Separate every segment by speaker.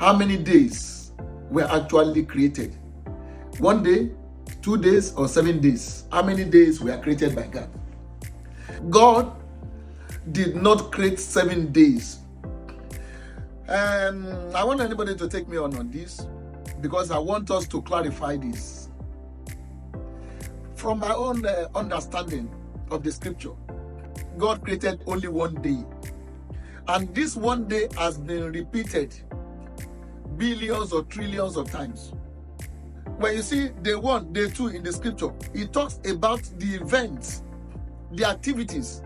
Speaker 1: how many days were actually created. 1 day, 2 days, or 7 days. How many days were created by God? God did not create 7 days. I want anybody to take me on this, because I want us to clarify this. From my own understanding of the scripture, God created only 1 day. And this 1 day has been repeated billions or trillions of times. When you see day 1, day 2 in the scripture, it talks about the events, the activities,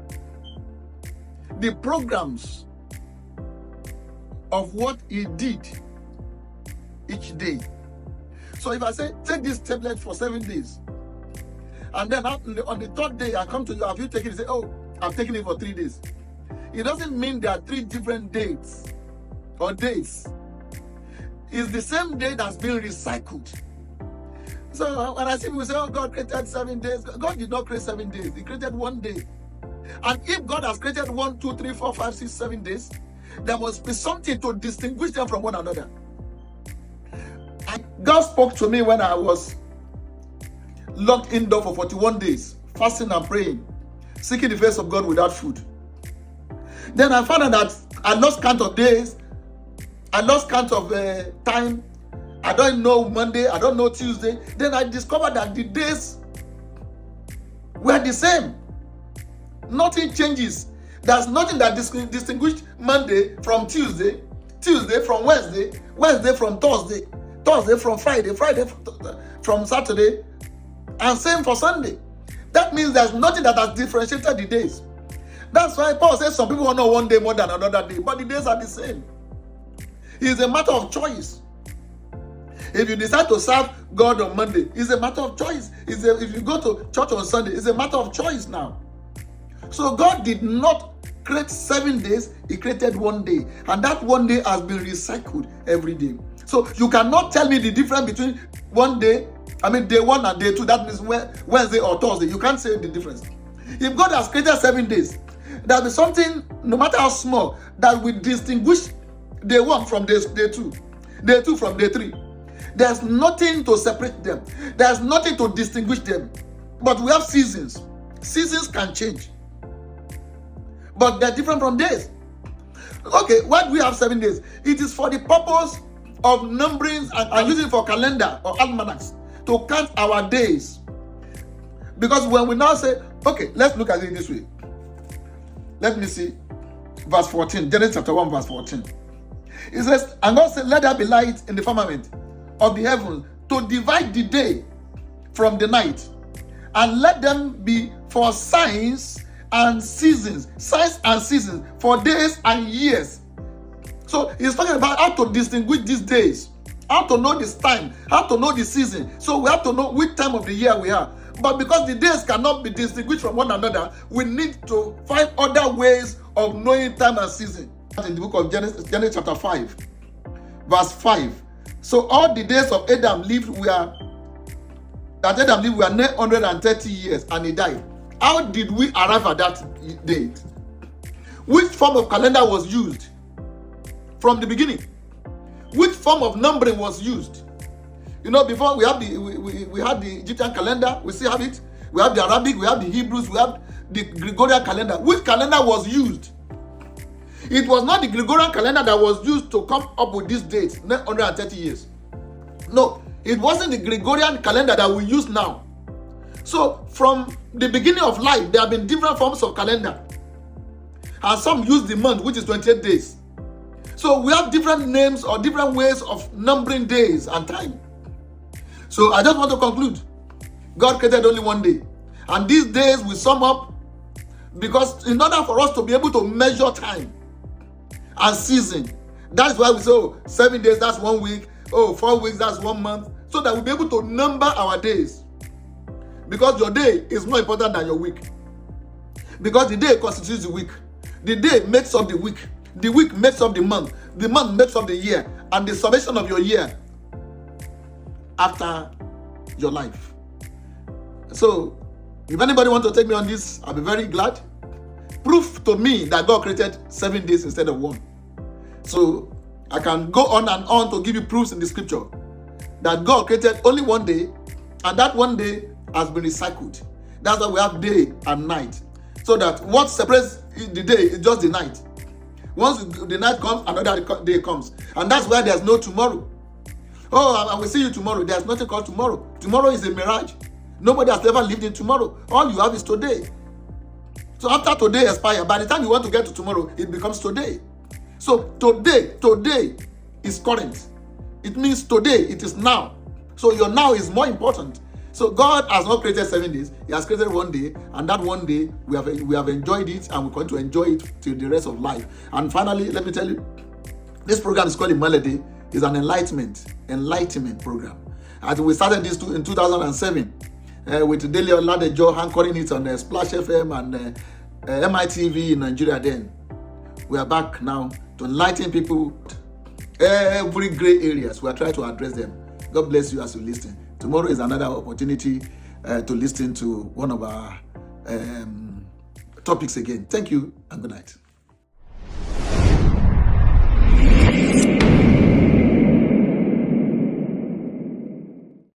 Speaker 1: the programs of what he did each day. So if I say, take this tablet for 7 days, and then on the 3rd day I come to you, have you taken it? You say, oh, I've taken it for 3 days. It doesn't mean there are 3 different dates or days. It's the same day that's been recycled. So when I see people say, oh, God created 7 days, God did not create 7 days. He created 1 day. And if God has created 1, 2, 3, 4, 5, 6, 7 days, there must be something to distinguish them from one another. And God spoke to me when I was locked indoor for 41 days, fasting and praying, seeking the face of God without food. Then I found out that I lost count of days, I lost count of time. I don't know Monday, I don't know Tuesday. Then I discovered that the days were the same. Nothing changes. There's nothing that distinguished Monday from Tuesday, Tuesday from Wednesday, Wednesday from Thursday, Thursday from Friday, Friday from Saturday, and same for Sunday. That means there's nothing that has differentiated the days. That's why Paul says some people honor 1 day more than another day, but the days are the same. It's a matter of choice. If you decide to serve God on Monday, it's a matter of choice. If you go to church on Sunday, it's a matter of choice now. So God did not create 7 days, he created 1 day. And that 1 day has been recycled every day. So you cannot tell me the difference between 1 day, day 1 and day 2, that means Wednesday or Thursday. You can't say the difference. If God has created 7 days, there'll be something, no matter how small, that will distinguish day 1 from day 2, day 2 from day 3. There's nothing to separate them. There's nothing to distinguish them. But we have seasons. Seasons can change, but they're different from days. Okay, why do we have 7 days? It is for the purpose of numbering and using for calendar or almanacs to count our days. Because when we now say, okay, let's look at it this way. Let me see. Verse 14, Genesis chapter 1, verse 14. It says, and God said, let there be light in the firmament of the heavens to divide the day from the night, and let them be for signs and seasons, for days and years. So he's talking about how to distinguish these days, how to know this time, how to know the season. So we have to know which time of the year we are. But because the days cannot be distinguished from one another, we need to find other ways of knowing time and season. In the book of Genesis chapter 5, verse 5. So all the days of Adam lived were 930 years, and he died. How did we arrive at that date? Which form of calendar was used from the beginning? Which form of numbering was used? You know, before we had the Egyptian calendar, we still have it. We have the Arabic, we have the Hebrews, we have the Gregorian calendar. Which calendar was used? It was not the Gregorian calendar that was used to come up with this date, 930 years. No, it wasn't the Gregorian calendar that we use now. So from the beginning of life, there have been different forms of calendar. And some use the month, which is 28 days. So we have different names or different ways of numbering days and time. So I just want to conclude. God created only 1 day. And these days will sum up, because in order for us to be able to measure time and season, that's why we say, 7 days, that's 1 week. 4 weeks, that's 1 month. So that we'll be able to number our days. Because your day is more important than your week. Because the day constitutes the week. The day makes up the week. The week makes up the month. The month makes up the year. And the summation of your year after your life. So, if anybody wants to take me on this, I'll be very glad. Prove to me that God created 7 days instead of 1. So, I can go on and on to give you proofs in the scripture that God created only one day, and that one day has been recycled. That's why we have day and night. So that what separates the day is just the night. Once the night comes, another day comes. And that's why there's no tomorrow. Oh, I will see you tomorrow. There's nothing called tomorrow. Tomorrow is a mirage. Nobody has ever lived in tomorrow. All you have is today. So after today expires, by the time you want to get to tomorrow, it becomes today. So today is current. It means today, it is now. So your now is more important. So God has not created 7 days. He has created one day, and that one day we have enjoyed it, and we're going to enjoy it till the rest of life. And finally, let me tell you, this program is called Melody. It's an enlightenment program. And we started this in 2007 with Dele Oladejo anchoring it on Splash FM and MITV in Nigeria. Then we are back now to enlighten people every gray areas. We are trying to address them. God bless you as you listen. Tomorrow is another opportunity to listen to one of our topics again. Thank you and good night.